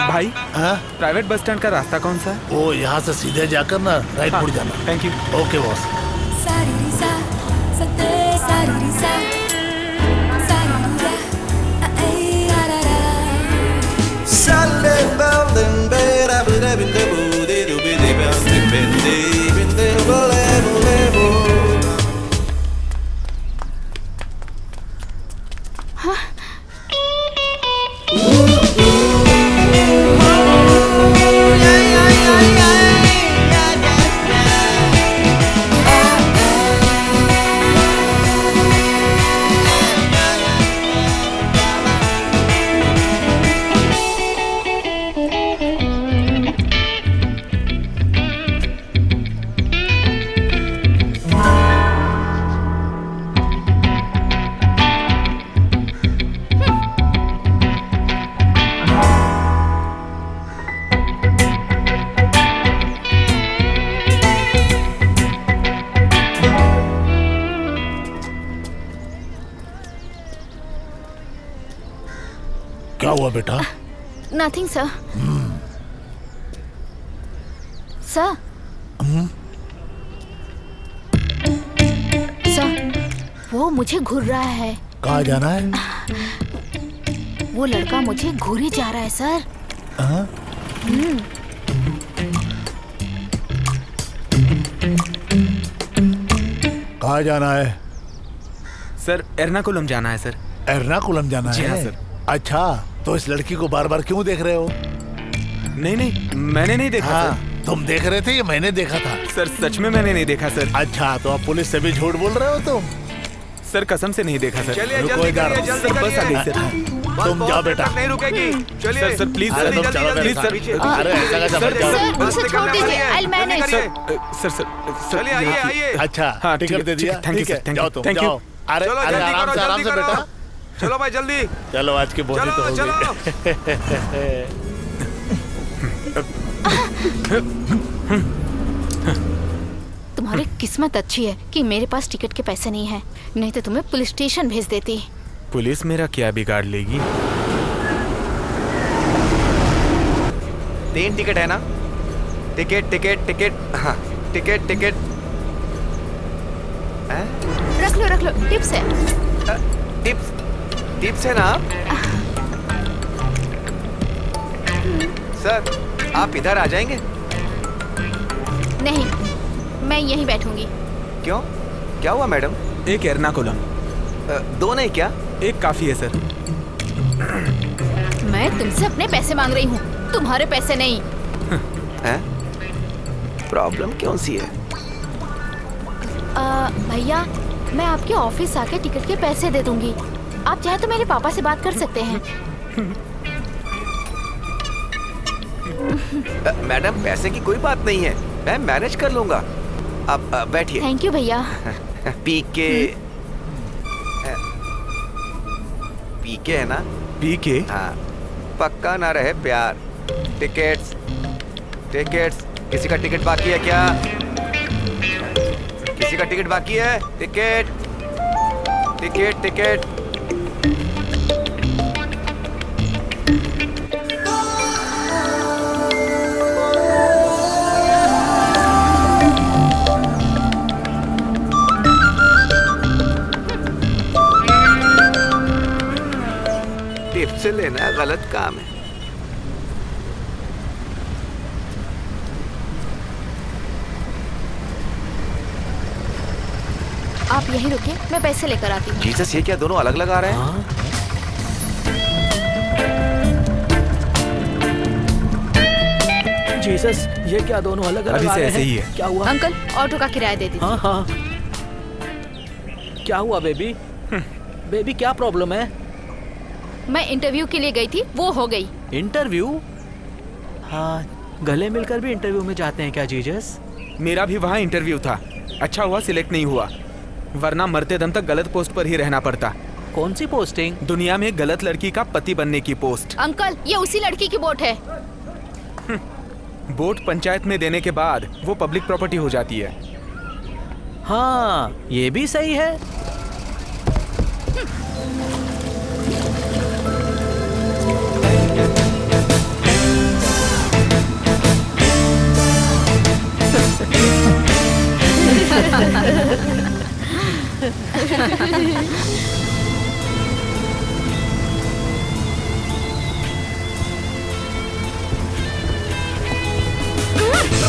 भाई private bus stand का रास्ता कौन सा है? वो यहाँ से सीधे जाकर ना राइट मुड़ जाना। Thank you. Okay boss. क्या हुआ बेटा? Nothing sir. सर सर वो मुझे घूर रहा है। कहाँ जाना है? वो लड़का मुझे घूरी जा रहा है सर। कहाँ जाना है? सर एर्नाकुलम जाना है सर। एर्नाकुलम जाना जी है? हाँ सर। अच्छा, तो इस लड़की को बार बार क्यों देख रहे हो? नहीं मैंने नहीं देखा। हाँ, सर तुम देख रहे थे या मैंने देखा था? सर सच में मैंने नहीं देखा सर। अच्छा, तो अब पुलिस से भी झूठ बोल रहे हो तुम? सर कसम से नहीं देखा सर। चलिए रुको जल्दी इधर। करिए, जल्दी सर बस आ करिए। गई सर। तुम जाओ बेटा। नहीं रुकेगी। चलिए सर प्लीज अरे सर तुम चलो मेरे प्लीज साथ। सर। अरे ऐसा कैसा सर, मत जाओ। सर मुझसे छोड़ दीजिए। I manage. सर चलिए आइए आइए। अच्छा, हाँ, ठीक टिकट है, दे दिया? थैंक यू ठीक है, सर, थैंक जाओ यू, तुम थैंक यू। जाओ। अरे चलो अरे जल्दी आराम करो, से आराम जल्दी से करो। बेटा। चलो भाई जल्दी। चलो आज की बोली तो हो चलो गई। तुम्हारी किस्मत अच्छी है कि मेरे पास टिकट के पैसे नहीं है, नहीं तो तुम्हें पुलिस स्टेशन भेज देती। पुलिस मेरा क्या बिगाड़ लेगी? 3 टिकट है ना? Ticket ticket ticket. हाँ टिकट टिकट। रख लो टिप्स है। टिप्स टिप्स है ना? सर आप इधर आ जाएंगे? नहीं, मैं यहीं बैठूंगी। क्यों, क्या हुआ मैडम? एक एर्नाकुलम। 2 नहीं क्या? एक काफी है सर। मैं तुमसे अपने पैसे मांग रही हूँ, तुम्हारे पैसे नहीं। हैं? प्रॉब्लम कौन सी है? भैया मैं आपके ऑफिस आके टिकट के पैसे दे दूंगी। आप चाहे तो मेरे पापा से बात कर सकते हैं। मैडम पैसे की कोई बात नहीं है, मैं मैनेज कर लूंगा। आप बैठिए। थैंक यू भैया। पीके पीके है ना? पीके? हाँ, पक्का ना रहे प्यार। Tickets tickets. किसी का टिकट बाकी है क्या? किसी का टिकट बाकी है? Ticket ticket ticket. टिप्स लेना गलत काम है। आप यहीं रुकिए, मैं पैसे लेकर आती हूँ। जीसस, ये क्या दोनों अलग अलग आ रहे हैं? जीसस, ये क्या दोनों अलग अलग अभी आ से रहे ऐसे ही हैं? है। क्या हुआ? अंकल ऑटो का किराया दे दीजिए। हाँ हाँ। क्या हुआ बेबी? बेबी क्या प्रॉब्लम है? मैं इंटरव्यू के लिए गई थी, वो हो गई। इंटरव्यू? हाँ, गले मिलकर भी इंटरव्यू में जाते हैं क्या जीजस? मेरा भी वहाँ इंटरव्यू था। अच्छा हुआ सिलेक्ट नहीं हुआ, वरना मरते दम तक गलत पोस्ट पर ही रहना पड़ता। कौन सी पोस्टिंग? दुनिया में गलत लड़की का पति बनने की पोस्ट। अंकल, ये उसी लड़की की बोट है। वोट पंचायत में देने के बाद वो पब्लिक प्रॉपर्टी हो जाती है। हाँ, ये भी सही है।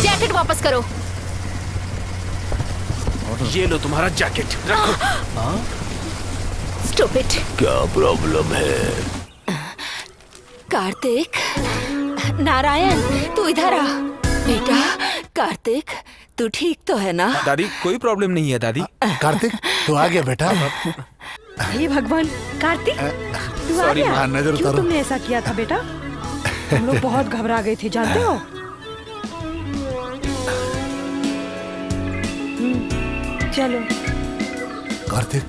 जैकेट वापस करो। ये लो तुम्हारा जैकेट, रखो। स्टूपिड। क्या प्रॉब्लम है? कार्तिक, नारायण, तू इधर आ। बेटा कार्तिक, तू ठीक तो है ना? दादी कोई प्रॉब्लम नहीं है दादी। कार्तिक तू आ गया बेटा। हे भगवान, कार्तिक तू आ Sorry, गया। हाँ, नजर क्यों उतारो। तुमने ऐसा किया था बेटा? हम लोग बहुत घबरा गए थे, जानते हो। चलो। कार्तिक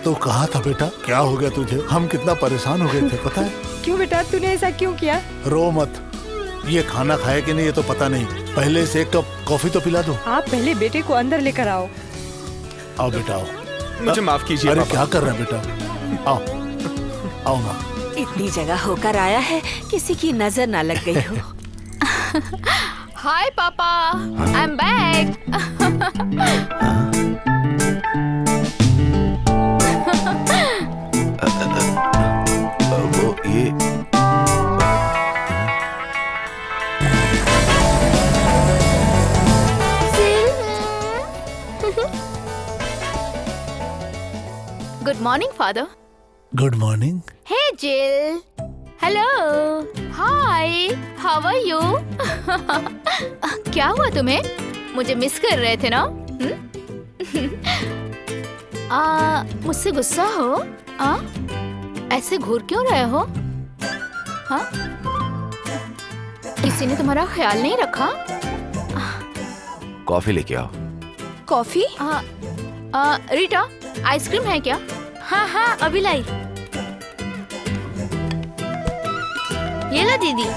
तू कहाँ था बेटा? क्या हो गया तुझे? हम कितना परेशान हो गए थे पता है? क्यों बेटा, तूने ऐसा क्यों किया? रो मत, ये खाना खाए कि नहीं ये तो पता नहीं। पहले से एक कप कॉफी तो पिला दो। आप पहले बेटे को अंदर लेकर आओ। आओ बेटा आओ। मुझे माफ कीजिए अरे पापा। क्या कर रहे हैं बेटा? आओ आओ ना। इतनी जगह होकर आया है, किसी की नजर ना लग गई हो। हाय पापा, आई एम बैक। वो ये good morning father. Good morning. Hey Jill. Hello. Hi, how are you? क्या हुआ तुम्हें? मुझे मिस कर रहे थे ना? मुझसे गुस्सा हो? ऐसे घूर क्यों रहे हो? हाँ? किसी ने तुम्हारा ख्याल नहीं रखा? कॉफी लेके आओ। कॉफी? रीटा, आइसक्रीम है क्या? हाँ हाँ, अभी लाई। ये ला दीदी।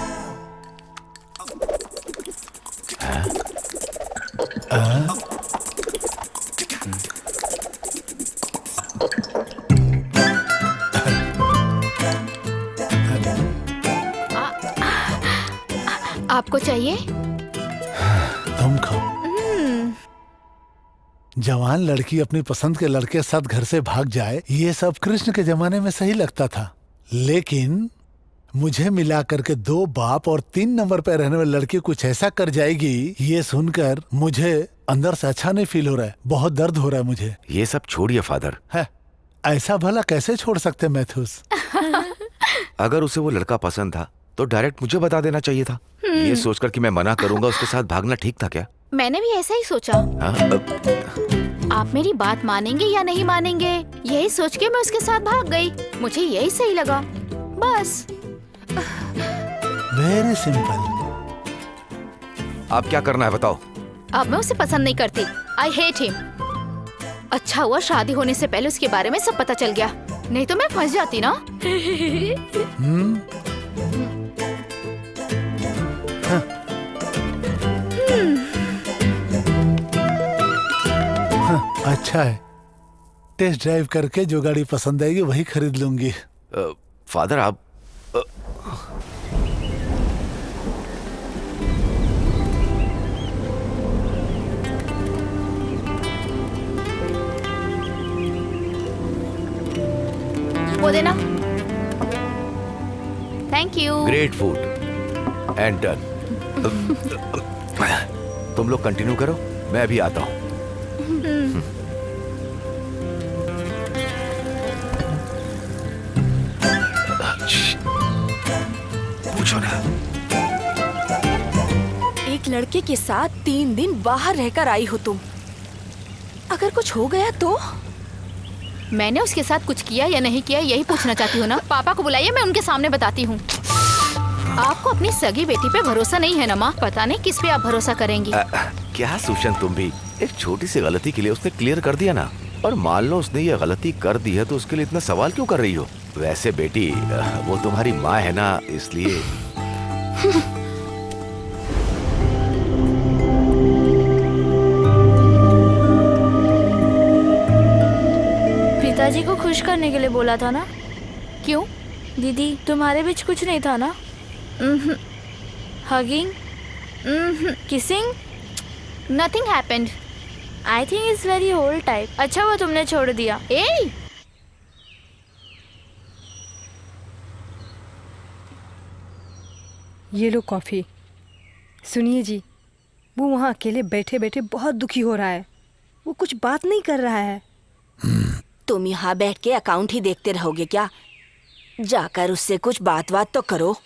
आपको चाहिए? तुम खाओ। जवान लड़की अपनी पसंद के लड़के के साथ घर से भाग जाए, ये सब कृष्ण के जमाने में सही लगता था। लेकिन मुझे मिला करके 2 बाप और 3 नंबर पे रहने वाली लड़की कुछ ऐसा कर जाएगी, ये सुनकर मुझे अंदर से अच्छा नहीं फील हो रहा है। बहुत दर्द हो रहा है मुझे। ये सब छोड़िए फादर। है ऐसा भला कैसे छोड़ सकते मैथ्यूस? अगर उसे वो लड़का पसंद था तो डायरेक्ट मुझे बता देना चाहिए था। ये सोचकर कि मैं मना करूंगा उसके साथ भागना ठीक था क्या? मैंने भी ऐसा ही सोचा। आप मेरी बात मानेंगे या नहीं मानेंगे, यही सोच के मैं उसके साथ भाग गई। मुझे यही सही लगा, बस। Very simple. आप क्या करना है बताओ। अब मैं उसे पसंद नहीं करती। I hate him. अच्छा हुआ शादी होने से पहले उसके बारे में सब पता चल गया, नहीं तो मैं फंस जाती ना। अच्छा है, टेस्ट ड्राइव करके जो गाड़ी पसंद आएगी वही खरीद लूंगी। फादर आप वो देना। Thank you. Great food and done. तुम लोग कंटिन्यू करो, मैं अभी आता हूँ। पूछो ना। एक लड़के के साथ 3 दिन बाहर रहकर आई हो तुम। अगर कुछ हो गया तो? मैंने उसके साथ कुछ किया या नहीं किया यही पूछना चाहती हूँ ना। पापा को बुलाइए, मैं उनके सामने बताती हूँ। आपको अपनी सगी बेटी पे भरोसा नहीं है ना माँ? पता नहीं किस पे आप भरोसा करेंगी। क्या सुशन, तुम भी एक छोटी सी गलती के लिए उसने क्लियर कर दिया ना। और मान लो उसने ये गलती कर दी है तो उसके लिए इतना सवाल क्यों कर रही हो? वैसे बेटी वो तुम्हारी माँ है ना, इसलिए। पिताजी को खुश करने के लिए बोला था ना? क्यों? दीदी तुम्हारे बीच कुछ नहीं था ना? Hugging, kissing, nothing happened. I think it's very old type. अच्छा वो तुमने छोड़ दिया। ए ये लो कॉफी। सुनिए जी, वो वहाँ अकेले बैठे बैठे बहुत दुखी हो रहा है। वो कुछ बात नहीं कर रहा है। तुम यहाँ बैठ के अकाउंट ही देखते रहोगे क्या? जाकर उससे कुछ बात तो करो।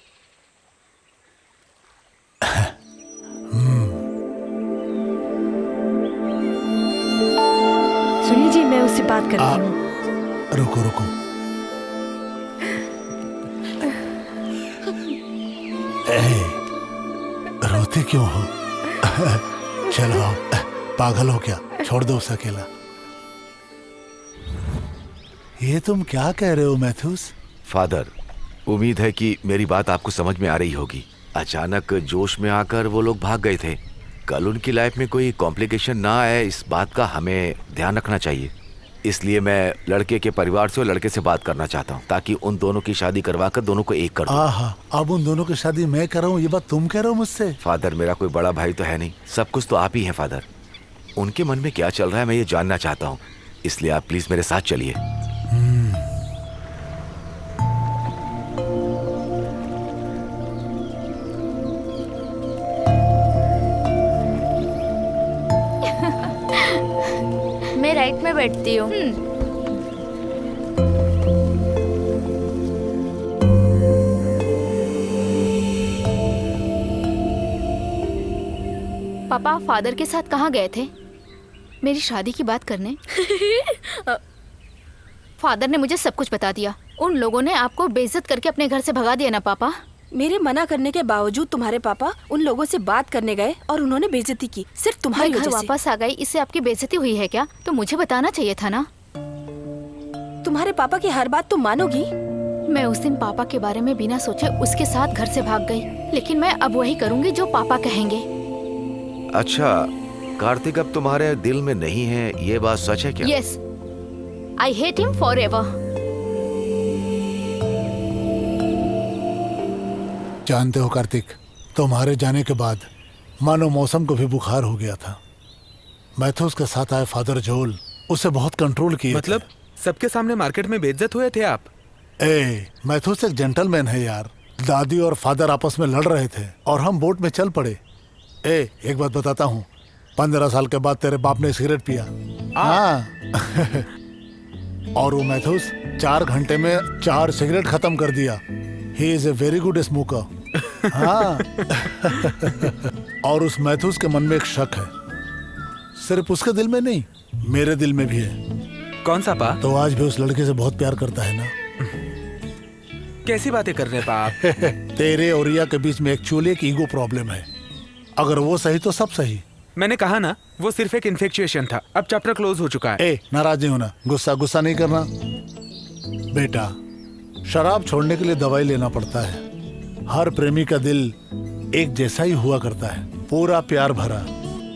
सुनिए जी, मैं उससे बात करती हूँ। रुको रुको। रोते क्यों हो? चलो आओ। पागल हो क्या? छोड़ दो उसे अकेला। ये तुम क्या कह रहे हो मैथ्यूस? फादर, उम्मीद है कि मेरी बात आपको समझ में आ रही होगी। अचानक जोश में आकर वो लोग भाग गए थे। कल उनकी लाइफ में कोई कॉम्प्लिकेशन ना आए, इस बात का हमें ध्यान रखना चाहिए। इसलिए मैं लड़के के परिवार से और लड़के से बात करना चाहता हूँ ताकि उन दोनों की शादी करवा कर दोनों को एक कर दूं। आहा, अब उन दोनों की शादी मैं कर रहा हूँ, ये बात तुम कह रहे हो मुझसे? फादर, मेरा कोई बड़ा भाई तो है नहीं, सब कुछ तो आप ही हैं फादर। उनके मन में क्या चल रहा है मैं ये जानना चाहता हूँ, इसलिए आप प्लीज मेरे साथ चलिए। मैं राइट में बैठती हूँ। पापा फादर के साथ कहाँ गए थे? मेरी शादी की बात करने? फादर ने मुझे सब कुछ बता दिया। उन लोगों ने आपको बेइज्जत करके अपने घर से भगा दिया ना पापा? मेरे मना करने के बावजूद तुम्हारे पापा उन लोगों से बात करने गए और उन्होंने बेइज्जती की, सिर्फ तुम्हारी मैं घर वजह से। वापस आ गई, इससे आपकी बेइज्जती हुई है क्या? तो मुझे बताना चाहिए था ना। तुम्हारे पापा की हर बात तुम मानोगी? मैं उस दिन पापा के बारे में बिना सोचे उसके साथ घर से भाग गई, लेकिन मैं अब वही करूंगी जो पापा कहेंगे। अच्छा कार्तिक अब तुम्हारे दिल में नहीं है, ये बात सच है क्या? Yes, I hate him forever. जानते हो कार्तिक, तुम्हारे जाने के बाद मानो मौसम को भी बुखार हो गया था। मैथ्यूस के साथ आए फादर जोल उसे बहुत कंट्रोल किए। मतलब सबके सामने मार्केट में बेइज्जत हुए थे आप? मैथ्यूस एक जेंटलमैन है यार। दादी और फादर आपस में लड़ रहे थे और हम बोट में चल पड़े। एक बात बताता हूँ, 15 साल के बाद तेरे बाप ने सिगरेट पिया। हाँ। और वो मैथ्यूस 4 घंटे में 4 सिगरेट खत्म कर दिया। He is a very good smoker. हाँ। और उस मैथ्यूस के मन में एक शक है, सिर्फ उसके दिल में नहीं, मेरे दिल में भी है। कौन सा पा? तो आज भी उस लड़के से बहुत प्यार करता है ना। कैसी बातें कर रहे हैं आप? तेरे और रिया के बीच में एक्चुअली एक ईगो प्रॉब्लम है। अगर वो सही तो सब सही। मैंने कहा ना, वो सिर्फ एक इन्फेक्चुएशन था। अब चैप्टर क्लोज हो चुका है। नाराज नहीं होना, गुस्सा नहीं करना। बेटा, शराब छोड़ने के लिए दवाई लेना पड़ता है। हर प्रेमी का दिल एक जैसा ही हुआ करता है, पूरा प्यार भरा।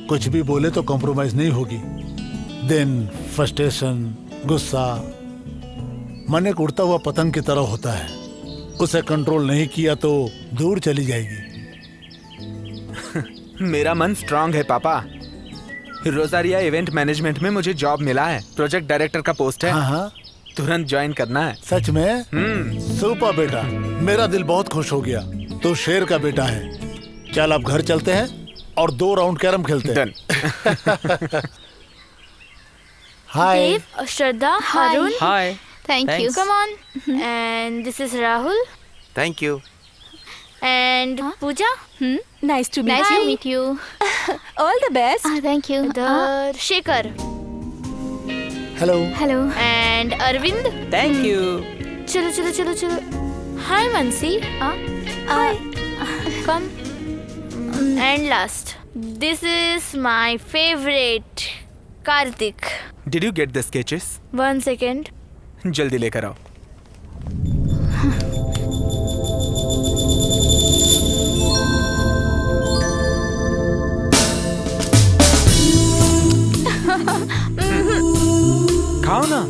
कुछ भी बोले तो कॉम्प्रोमाइज नहीं होगी। देन फ्रस्ट्रेशन, गुस्सा मन एक उड़ता हुआ पतंग की तरह होता है। उसे कंट्रोल नहीं किया तो दूर चली जाएगी। मेरा मन स्ट्रांग है पापा। रोजारिया इवेंट मैनेजमेंट में मुझे जॉब मिला है, प्रोजेक्ट डायरेक्टर का पोस्ट है। हाँ। तुरंत ज्वाइन करना है। सच में? सुपर बेटा, मेरा दिल बहुत खुश हो गया। तो शेर का बेटा है। चल अब घर चलते हैं और 2 राउंड कैरम खेलते हैं। Hi. Dev, Shraddha, Arun, hi. Thank you. Come on. And this is Rahul thank you. And Pooja. Nice to nice to meet you. All the best. Thank you. इधर Shekhar. Hello. Hello. And Arvind. Thank you. चलो चलो चलो चलो। Hi Mansi. Hi. Come. And last, this is my favourite Kartik. Did you get the sketches? 1 second. जल्दी लेकर आओ। खाओ ना।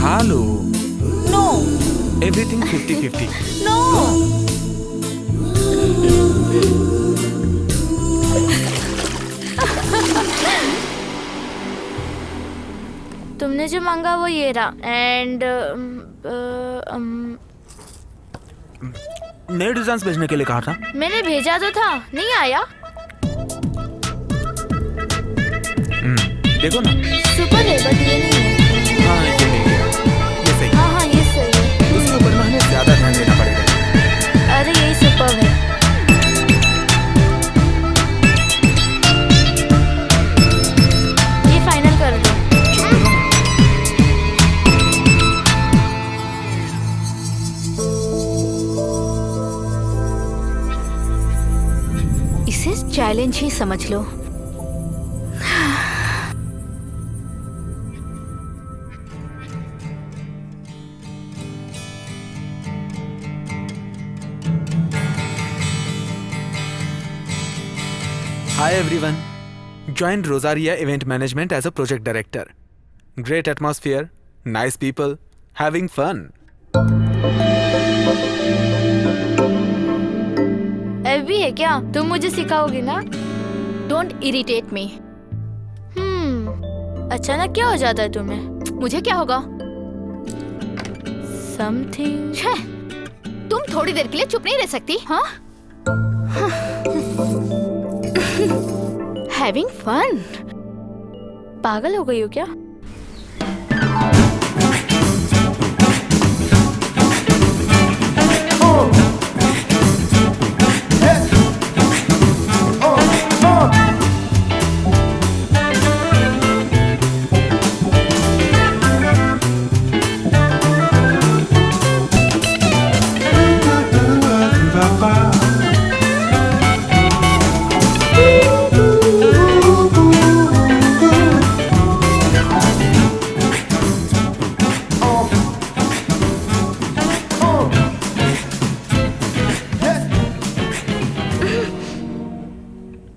खा लो। Know everything 50-50। नो। तुमने जो मांगा वो ये रहा। एंड नए डिजाइन भेजने के लिए कहा था। मैंने भेजा तो था, नहीं आया। देखो ना। सुपर है बट ये नहीं है। हाँ ये नहीं है, ये सही। हाँ हाँ ये सही है। उसके ऊपर में हमें ज्यादा ध्यान देना पड़ेगा। अरे यही सुपर है। ये फाइनल कर दो। इसे चैलेंज ही समझ लो। Hi everyone. Joined Rosaria Event Management as a project director. Great atmosphere, nice people, having fun. भी है क्या? तुम मुझे सिखाओगी ना? Don't irritate me. अचानक क्या हो जाता है तुम्हें? मुझे क्या होगा? समथिंग। तुम थोड़ी देर के लिए चुप नहीं रह सकती? हाँ? Having fun. पागल हो गई हो क्या?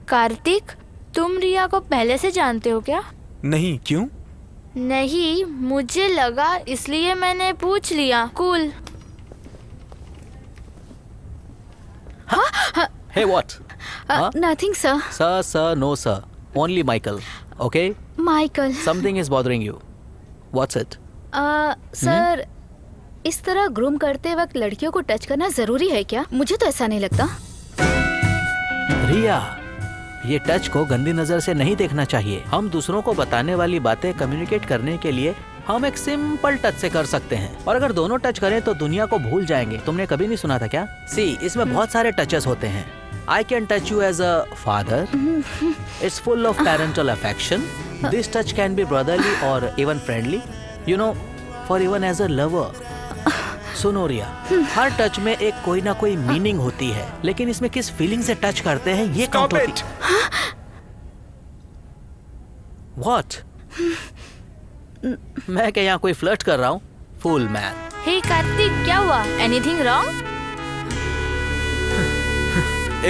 कार्तिक, तुम रिया को पहले से जानते हो क्या? नहीं, क्यों? नहीं, मुझे लगा इसलिए मैंने पूछ लिया। Cool. Hey, what? Nothing, sir. Sir, no, sir. Only Michael. Okay? Michael. Something is bothering you. What's it? Sir, इस तरह ग्रूम करते वक्त लड़कियों को टच करना जरूरी है क्या? मुझे तो ऐसा नहीं लगता। रिया, ये टच को गंदी नजर से नहीं देखना चाहिए। हम दूसरों को बताने वाली बातें कम्युनिकेट करने के लिए हम एक सिंपल टच से कर सकते हैं, और अगर दोनों टच करें तो दुनिया को भूल जाएंगे। तुमने कभी नहीं सुना था क्या? सी, इसमें बहुत सारे टचेस होते हैं। I can touch you as a father. It's full of parental affection. This touch can be brotherly or even friendly. You know, for even as a lover. सुनो रिया, हर टच में एक कोई ना कोई मीनिंग होती है, लेकिन इसमें किस फीलिंग से टच करते हैं ये काउंट होती है। What? मैं क्या यहाँ कोई फ्लर्ट कर रहा हूँ? फूल मैन। हे कार्तिक, क्या हुआ? Anything wrong?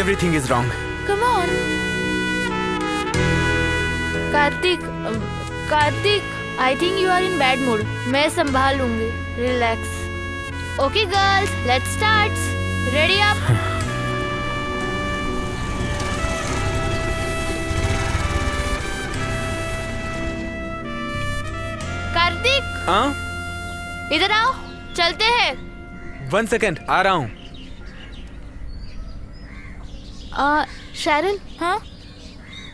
Everything is wrong. Come on. Kartik, I think you are in bad mood. मैं संभाल लूंगी. Relax. Okay girls, let's start. Ready up. Kartik, हाँ? इधर आओ, चलते हैं। 1 सेकेंड, आ रहा हूँ। शैरन, हाँ?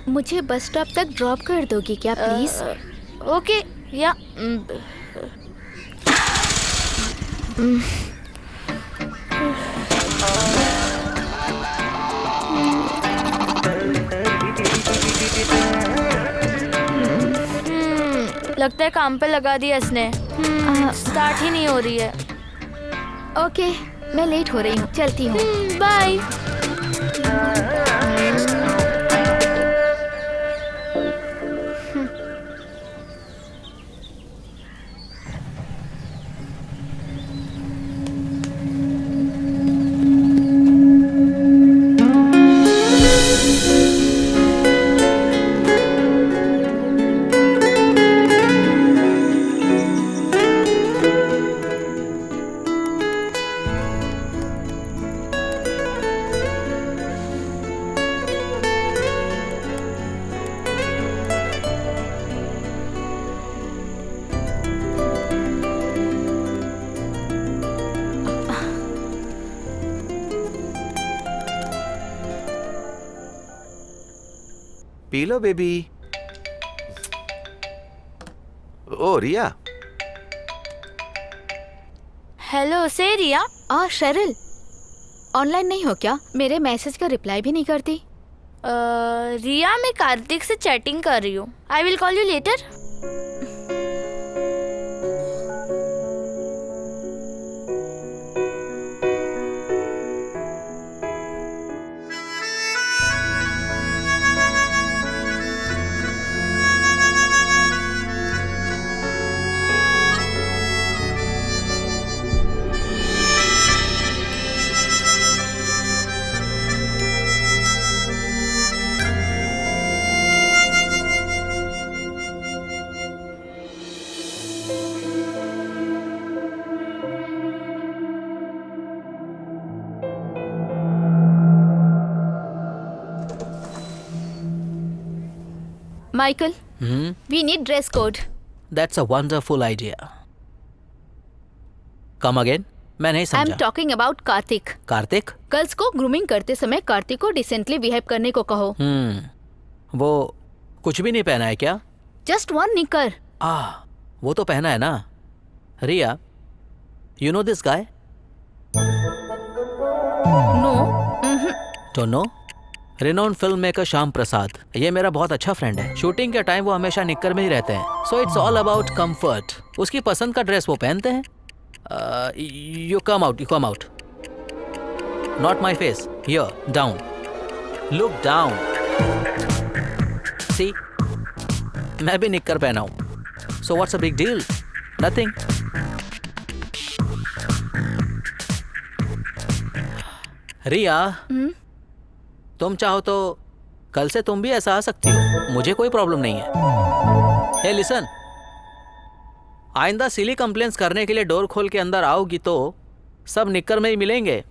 मुझे बस स्टॉप तक ड्रॉप कर दोगी क्या प्लीज? ओके, या लगता है काम पे लगा दिया इसने। स्टार्ट ही नहीं हो रही है। ओके, मैं लेट हो रही हूँ, चलती हूँ। बाय। P low baby. ओ रिया। हेलो से रिया। शेरिल, ऑनलाइन नहीं हो क्या? मेरे मैसेज का रिप्लाई भी नहीं करती। रिया, मैं कार्तिक से चैटिंग कर रही हूँ। I will call you later. Michael, we need dress code. That's a wonderful idea. Come again? मैं नहीं I'm समझा। talking about Kartik. Kartik? Girls को ग्रूमिंग करते समय कार्तिक को डिसेंटली बिहेव करने को कहो। वो कुछ भी नहीं पहना है क्या? Just one निकर। वो तो पहना है ना। Riya, you know this guy? No. Don't know? Renowned film maker Shyam Prasad, ये मेरा बहुत अच्छा फ्रेंड है। शूटिंग के टाइम वो हमेशा निक्कर में ही रहते हैं। So it's all about comfort. उसकी पसंद का ड्रेस वो पहनते हैं। You come out. Not my face, here, down, look down. See, मैं भी निक्कर पहना हूं। So what's a big deal? Nothing. Riya, तुम चाहो तो कल से तुम भी ऐसा आ सकती हो, मुझे कोई प्रॉब्लम नहीं है। हे लिसन, आइंदा सिली कंप्लेंट्स करने के लिए डोर खोल के अंदर आओगी तो सब निक्कर में ही मिलेंगे।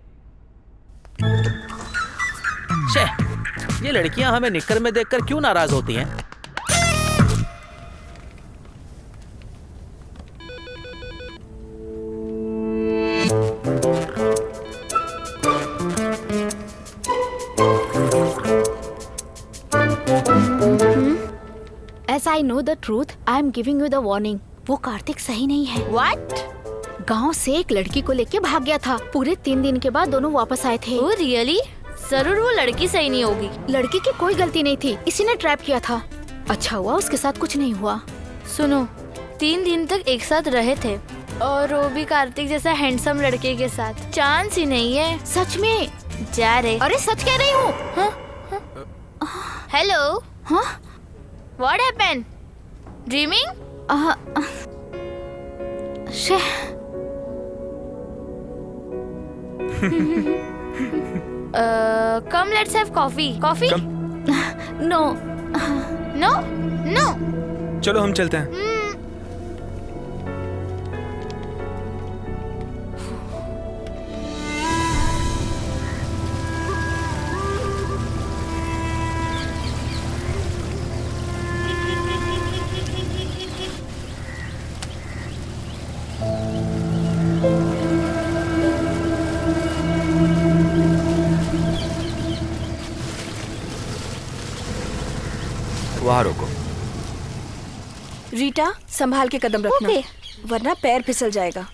शे, ये लड़कियां हमें निक्कर में देखकर क्यों नाराज होती हैं? As I know the truth, I am giving you the warning. वो कार्तिक सही नहीं है। What? गांव से एक लड़की को लेके भाग गया था। पूरे 3 दिन के बाद दोनों वापस आए थे। Oh really? जरूर वो लड़की सही नहीं होगी। लड़की की कोई गलती नहीं थी, इसी ने ट्रैप किया था। अच्छा हुआ उसके साथ कुछ नहीं हुआ। सुनो, 3 दिन तक एक साथ रहे थे और वो भी कार्तिक जैसा हैंडसम लड़के के साथ। चांस ही नहीं है। सच में? जा रे। अरे सच कह रही हूँ। हेलो। हाँ? What happened? Dreaming? Come, let's have coffee. Coffee? No. No? No. चलो हम चलते हैं। वहाँ रोको। रीटा, संभाल के कदम रखना, वरना पैर फिसल जाएगा।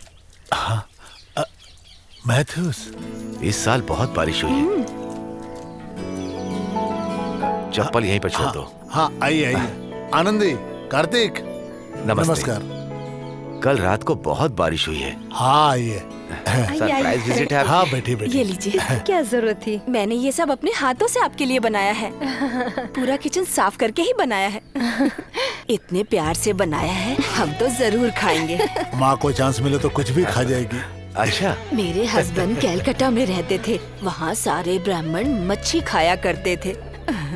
मैथ्यूस, इस साल बहुत बारिश हुई है। चप्पल यहीं पर छोड़ दो। हाँ, आइए। आनंदी, कार्तिक, नमस्ते। नमस्कार। कल रात को बहुत बारिश हुई है। हाँ आइए। सरप्राइज विजिट है। हाँ बैठिए ये बैठिए। लीजिए। क्या जरूरत थी? मैंने ये सब अपने हाथों से आपके लिए बनाया है। पूरा किचन साफ करके ही बनाया है। इतने प्यार से बनाया है, हम तो जरूर खाएंगे। माँ को चांस मिले तो कुछ भी खा जाएगी। अच्छा, मेरे हस्बैंड कैलकाटा में रहते थे, वहाँ सारे ब्राह्मण मच्छी खाया करते थे।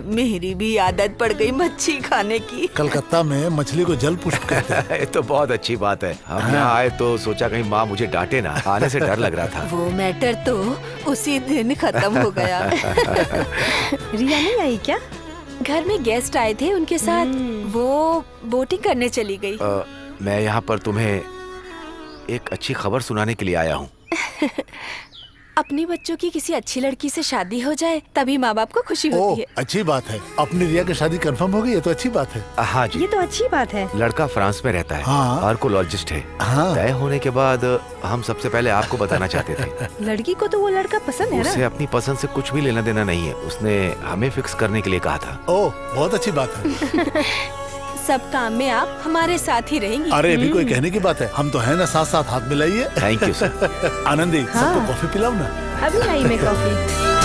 मेरी भी आदत पड़ गई मच्छी खाने की। कलकत्ता में मछली को जल पुष्प कहते हैं। ये तो बहुत अच्छी बात है। हम यहाँ आए तो सोचा कहीं माँ मुझे डांटे ना, आने से डर लग रहा था। वो मैटर तो उसी दिन खत्म हो गया। रिया नहीं आई क्या? घर में गेस्ट आए थे, उनके साथ वो बोटिंग करने चली गई। मैं यहाँ पर तुम्हें एक अच्छी खबर सुनाने के लिए आया हूँ। अपने बच्चों की किसी अच्छी लड़की से शादी हो जाए तभी माँ बाप को खुशी होती ओह है। अच्छी बात है। अपनी रिया की शादी कंफर्म हो गई, ये तो अच्छी बात है। हाँ जी, ये तो अच्छी बात है। लड़का फ्रांस में रहता है, हाँ। आर्कोलॉजिस्ट है। हाँ। तय होने के बाद हम सबसे पहले आपको बताना चाहते थे। लड़की को तो वो लड़का पसंद है उसे ना? अपनी पसंद से कुछ भी लेना देना नहीं है, उसने हमें फिक्स करने के लिए कहा था। ओह बहुत अच्छी बात है। सब काम में आप हमारे साथ ही रहेंगी। अरे ये भी कोई कहने की बात है, हम तो है ना, साथ साथ हाथ मिलाइए। Thank you sir. आनंदी हाँ। सबको कॉफी पिलाओ ना। अभी आई मैं कॉफी।